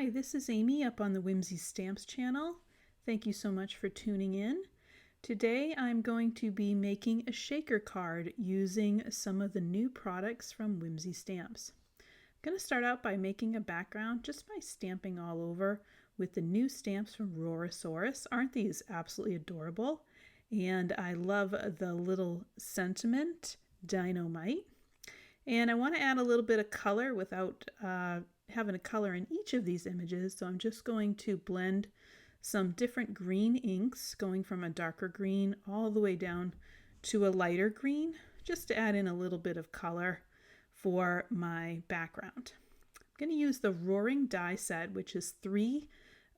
Hi, this is Amy up on the Whimsy Stamps channel. Thank you so much for tuning in. Today I'm going to be making a shaker card using some of the new products from Whimsy Stamps. I'm going to start out by making a background just by stamping all over with the new stamps from Rorosaurus. Aren't these absolutely adorable? And I love the little sentiment dynamite. And I want to add a little bit of color without having a color in each of these images, so I'm just going to blend some different green inks, going from a darker green all the way down to a lighter green, just to add in a little bit of color for my background. I'm going to use the Roaring die set, which is 3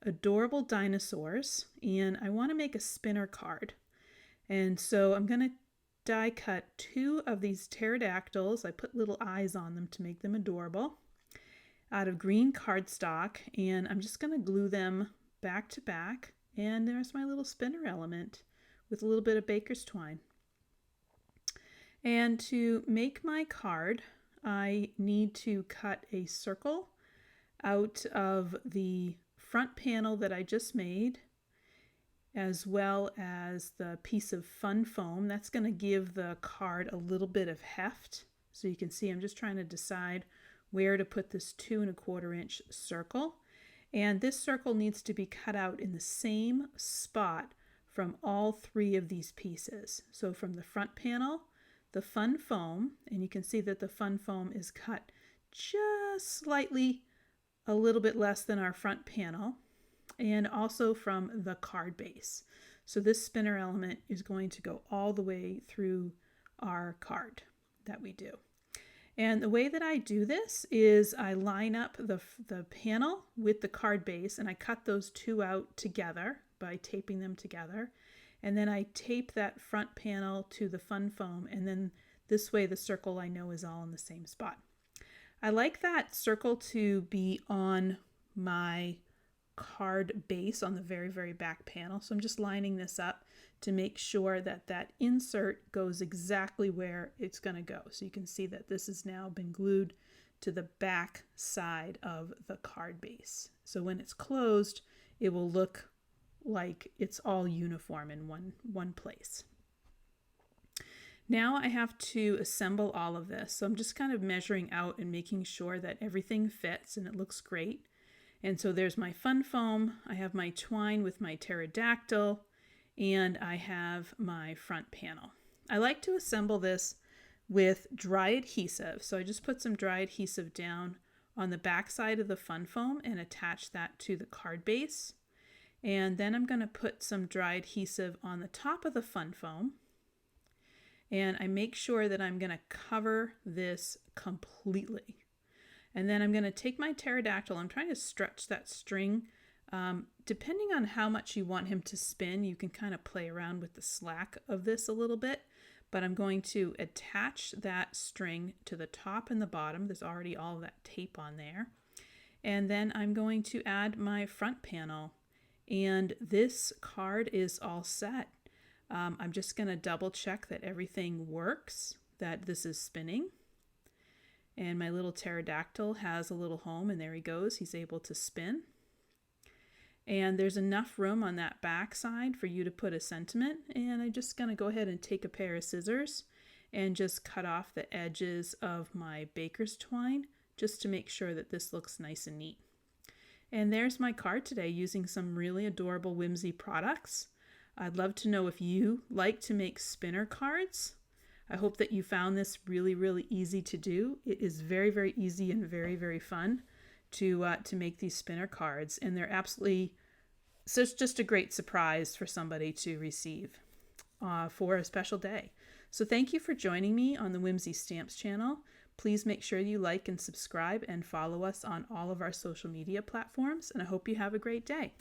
adorable dinosaurs, and I want to make a spinner card. And so I'm going to die cut 2 of these pterodactyls. I put little eyes on them to make them adorable, out of green cardstock, and I'm just going to glue them back to back, and there's my little spinner element with a little bit of baker's twine. And to make my card, I need to cut a circle out of the front panel that I just made, as well as the piece of fun foam. That's going to give the card a little bit of heft. So you can see I'm just trying to decide where to put this 2 1/4 inch circle. And this circle needs to be cut out in the same spot from all 3 of these pieces. So from the front panel, the fun foam, and you can see that the fun foam is cut just slightly a little bit less than our front panel, and also from the card base. So this spinner element is going to go all the way through our card that we do. And the way that I do this is I line up the panel with the card base, and I cut those 2 out together by taping them together. And then I tape that front panel to the fun foam, and then this way the circle I know is all in the same spot. I like that circle to be on my card base on the very, very back panel. So I'm just lining this up to make sure that that insert goes exactly where it's going to go. So you can see that this has now been glued to the back side of the card base. So when it's closed, it will look like it's all uniform in one place. Now I have to assemble all of this. So I'm just kind of measuring out and making sure that everything fits and it looks great. And so there's my fun foam, I have my twine with my pterodactyl, and I have my front panel. I like to assemble this with dry adhesive. So I just put some dry adhesive down on the back side of the fun foam and attach that to the card base. And then I'm going to put some dry adhesive on the top of the fun foam. And I make sure that I'm going to cover this completely. And then I'm going to take my pterodactyl. I'm trying to stretch that string. Depending on how much you want him to spin, you can kind of play around with the slack of this a little bit. But I'm going to attach that string to the top and the bottom. There's already all of that tape on there. And then I'm going to add my front panel. And this card is all set. I'm just going to double check that everything works, that this is spinning. And my little pterodactyl has a little home, and there he goes. He's able to spin. And there's enough room on that back side for you to put a sentiment. And I'm just going to go ahead and take a pair of scissors and just cut off the edges of my baker's twine just to make sure that this looks nice and neat. And there's my card today using some really adorable Whimsy products. I'd love to know if you like to make spinner cards. I hope that you found this really, really easy to do. It is very, very easy and very, very fun to make these spinner cards. And they're absolutely, so it's just a great surprise for somebody to receive for a special day. So thank you for joining me on the Whimsy Stamps channel. Please make sure you like and subscribe and follow us on all of our social media platforms. And I hope you have a great day.